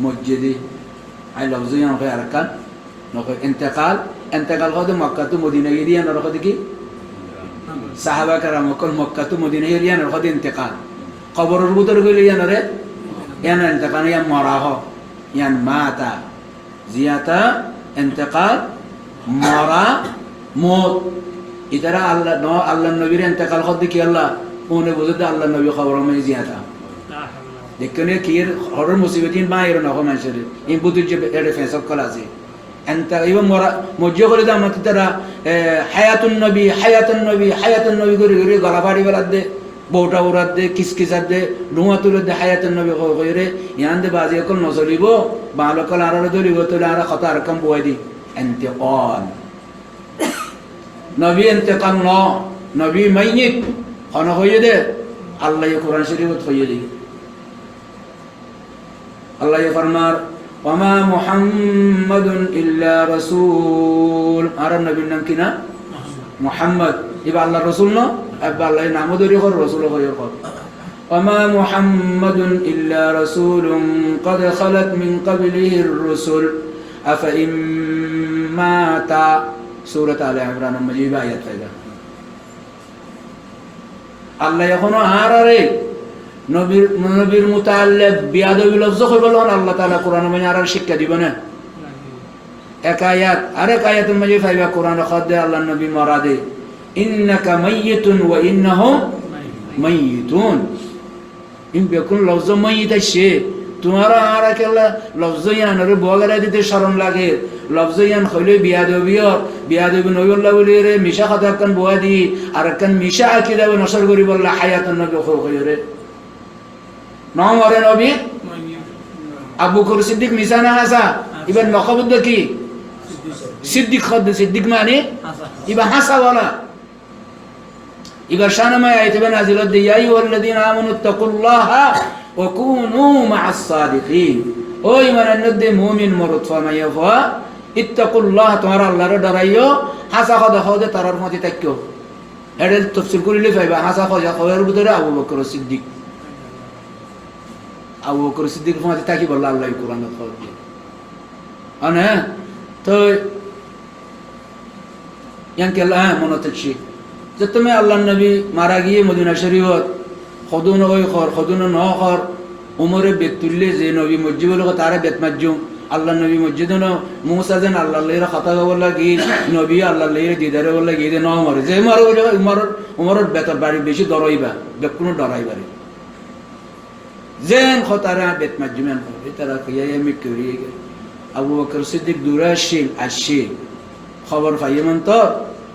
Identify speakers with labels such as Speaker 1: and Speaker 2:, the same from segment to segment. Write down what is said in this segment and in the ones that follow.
Speaker 1: মসজিদে আই লফজ ইয়ান কয় আরকান নকয় ইন্তেকাল কয় মক্কা টু মদিনা গিয়ে নর কয় কি সাহাবা কারাম কল মক্কা টু মদিনা গিয়ে নর কয় ইন্তেকাল কবরের ভিতরে গইলে ইয়ানরে ইয়ান ইন্তেকাল ইয়ান মরা হ ইয়ান মাতা জিয়াতা ইন্তেকাল মরা মত ইতারা আল্লাহ নবীর ইন্তেকাল কত কি আল্লাহ কোনে বুঝতে আল্লাহ নবী খবর মে জিয়াতা দেখনে কি হরর মুসিবতিন বাইর না হয় মানুষের এই বুদ্ধি যে এর ফেসক কল আছে এন্তা এবং মরা মজ্জ করে দাম তারা হায়াতুন নবী করে গলা ফাড়ি বেলাদ দে বউটা উড়াত দে কিসকিসাত দে ডুয়া তুলে দে হায়াতুন নবী কইরে ইয়ান দে বাজি কল নজরিব বালকল আর ধরিব তুলে আর কথা আর কম বই দি ইন্তেকাল নবী ইন্তেকাল ন নবী মাইয়িত কোন হইয়ে দে আল্লাহ কোরআন শরীফত হইয়ে দি আল্লাহ ফরমার ওয়ামা মুহাম্মাদুন ইল্লা রাসূল আর নবীর নাম কি না মুহাম্মদ ইবা আল্লাহ রাসূল না আবা আল্লাহ নাম ধরে কর রাসূল হইয়ে কর ওয়ামা মুহাম্মাদুন ইল্লা রাসূলুন ক্বাদ খালাত মিন ক্বাবলিহির রাসূল আফা ইম্মাতা সূরা আলে ইমরান মজিব আয়াত এটা আল্লাহ এখনো আরে নবীর মুতাআল্লিক বিয়াদবি লফজ কই বলন আল্লাহ তাআলা কোরআনে মানে আর শিক্ষা দিব না এক আয়াত আরেক আয়াতের মধ্যে ফাইবা কোরআনে খদ্দে আল্লাহ নবী মারাদে ইন্নাকা মাইয়িতুন ওয়া ইন্নাহুম মাইয়িতুন ইন বেকুন লফজ মাইয়িত আছে তোমার আর একলা লফজ ইয়ানরে বগরা দিতে শরম লাগে লফজ ইয়ান কইলে বিয়াদবি নবীল্লাহ বলি রে মিশা কথা কান বুয়াদি আর কান মিশা আকীদা নসর করি বললা হায়াতুন নবী কইরে নাম ওরে নবী আবু বকর সিদ্দিক মিসানা হাসা ইবার নকবুদ্দ কি সিদ্দিক খদ সিদ্দিক মানে ইবা হাসা ওয়ালা ইবার শানামা আয়াতে নাজিলত দি ইয়া আইয়ুহাল্লাযীনা আমানু তাকুল্লাহা ওয়া কুনু মা'আস সাদিকিন ও ঈমানের নদে মুমিন মরদ ফরমাইয়া ইত্তাকুল্লাহ তোমরা আল্লাহর ডরাইও হাসা খদ তারার মধ্যে তাকিও এর তাফসীর করিলে পাইবা হাসা খদের ভিতরে আবু বকর সিদ্দিক আবু বকর সিদ্দিক মধ্যে তাকি বলল আল্লাহ কোরআন খদ আনে তো ইয়ানকে আল্লাহ মনত আছে যে তুমি আল্লাহর নবী মারা গিয়ে মদিনা শরীফত খদুন ওই খদুন ন খর উমরে বেতুল্লে যে নবী মসজিদ লোক তারে বেত মাজুম আল্লাহ নবী মসজিদ ন মুসা যেন আল্লাহ লের কথা বল লাগি নবী আল্লাহ লের দিদারে বল লাগি ন মরে যে মারো উমরের বেতর বাড়ি বেশি ডরাইবা বেকুনো ডরাইবারে যেন খতারা বেত মাজুমেন তারা কিয়া আমি করি আবু বকর সিদ্দিক দুরাশিল আসি খবর পাইয়েমন তো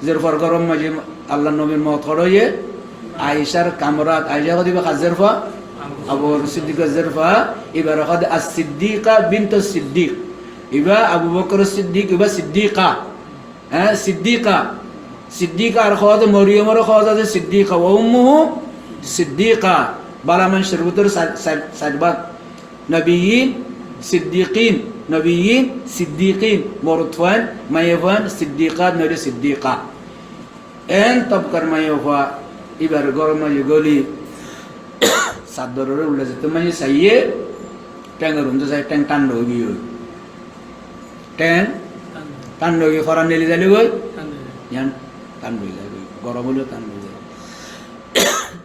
Speaker 1: জের ফর গরম মাঝে আল্লাহ নবীর মত হড়য়ে আয়েশার কামরাত আয়েশা কদিবা কাজেরফা আবু বকর সিদ্দিক কাজেরফা এবার কদ আস-সিদ্দিকা বিনত সিদ্দিক ইবা আবু বকর সিদ্দিক ইবা সিদ্দিকা হ্যাঁ সিদ্দিকা আর কদ মরিয়মের কদ আছে সিদ্দিকা ওয়া উম্মুহু সিদ্দিকা বালামান শরবতর সাদবাত নবিয়িন সিদ্দিকিন মরুতফান মাইয়াফান সিদ্দিকাত নরে সিদ্দিকা এন তব করমাইয়া এবার গরম গলি সাদরের উল্লে যেতে মানে সাইয়ে ট্যাঙ্গের উন্দে সাই ট্যাং টান্ড গিয়ে ট্যাং টান্ড গিয়ে ফরান নেলি যালি গই ইয়ান টান্ড হয়ে যায় গরম হলেও টান্ড হয়ে যায়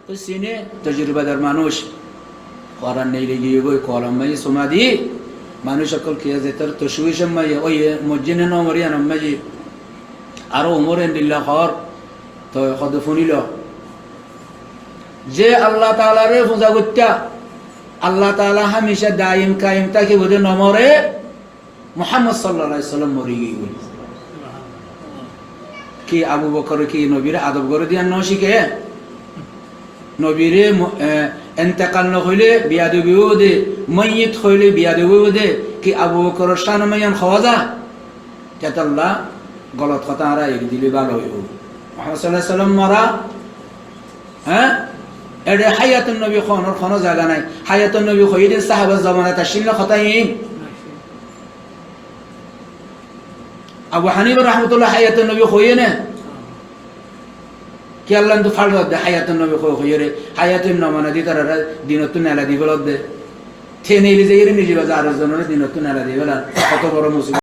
Speaker 1: তো সিনে তজরিবাদার মানুষ ফরান নেলি গিয়ে গই কলম মাই সমাধি মানুষ সকল কে যেতার তশউইশ মাই ওই মসজিদে নমরিয়া নমাজি আরো উমরে দিল্লা খর তো কত শুনিল যে আল্লাহ তাআলারে পূজা করতা আল্লাহ তাআলা হামেশা দায়ম কায়েম তাকে বলে নমরে মুহাম্মদ সাল্লাল্লাহু আলাইহি সাল্লাম মরি গই কি আবু বকর কি নবীর আদব করে দিয়া ন শিখে নবীরে ইন্তেকাল ন হইলে বিয়াদবি দে মাইয়িত হইলে বিয়াদবি দে কি আবু বকর শান মায়ান খাওয়াজা তাআল্লাহ গলত কথা আর এই দিলে ভালো হইব মুহাম্মদ সাল্লাল্লাহু আলাইহি সাল্লাম মরা হ্যাঁ এডে হায়াতুন নবী খানো জায়গা নাই হায়াতুন নবী হইলে সাহাবা জামানা তাশিল খতাইন আবু হানিফা রাহমাতুল্লাহ হায়াতুন নবী হইয়ে না কি আল্লাহ তো ফাল দে হায়াতুন নবী হইরে হায়াতুন নমানা দি তারা দিনতুন নেলা দি বলদ দে ঠেনে যে নিজে বাজার জন্য দিন তো নালা দিয়ে কত বড় মুসিবত